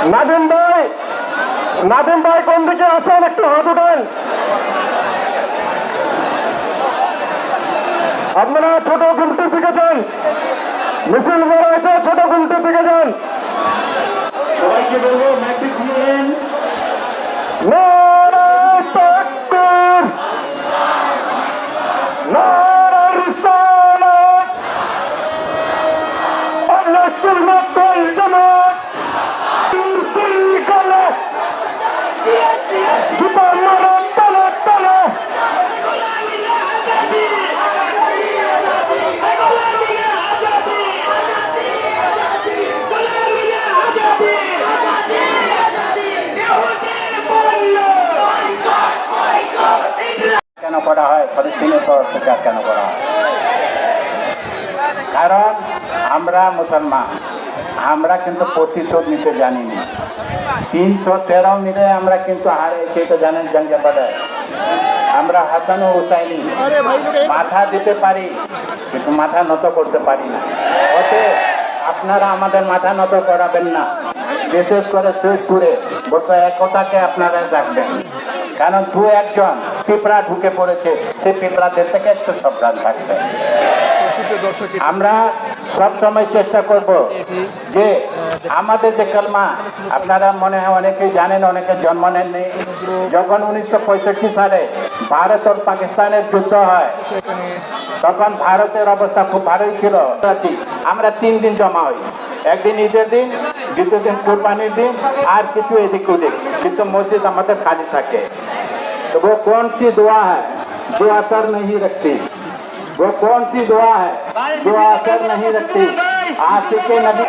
নাদিম ভাই কোন দিকে আছেন একটু হাত উঠান। আপনারা ছোট গুলটির দিকে যান, মিছিল বের হয়েছে, ছোট গুলটির দিকে যান। সবাইকে বলবো মাইকটি খুলে নেন। নারায়ে তাকবীর, নারায়ে রিসালাত, আহলে সুন্নাত ওয়াল জামাত। জুতা মারো তলে তলে, কেন করা হয় ফলস্তিনের তরফ থেকে আর কেন করা হয়? কারণ আমরা মুসলমান, আমরা কিন্তু প্রতিশোধ নিতে জানি না। 313 মিলে আমরা কিন্তু হারিয়েছি, তো জানেন জঙ্গিবাদে। আমরা হাসান ও হুসাইনি মাথা দিতে পারি কিন্তু মাথা নত করতে পারি না। ওতে আপনারা আমাদের মাথা নত করাবেন না, বিশেষ করে সৈয়দপুরে গোটা একতাকে আপনারা রাখবেন। কারণ দু একজন পিঁপড়া ঢুকে পড়েছে, সেই পিঁপড়াদের থেকে একটু সাবধান থাকবে। আমরা সব সময় চেষ্টা করব যে আমাদের যে কালমা, আপনারা মনে হয় অনেকেই জানেন, অনেকে জন্ম নেননি। যখন 1965 সালে ভারত ও পাকিস্তানের যুদ্ধ হয়, তখন ভারতের অবস্থা খুব ভালোই ছিল। আমরা 3 দিন জমা হই, একদিন ঈদের দিন, দ্বিতীয় দিন কুরবানির দিন, আর কিছু এদিক ওদিক, কিন্তু মসজিদ আমাদের খালি থাকে। तो वो कौन सी दुआ है जो असर नहीं रखती? वो कौन सी दुआ है जो असर नहीं रखती? आशिक़ नबी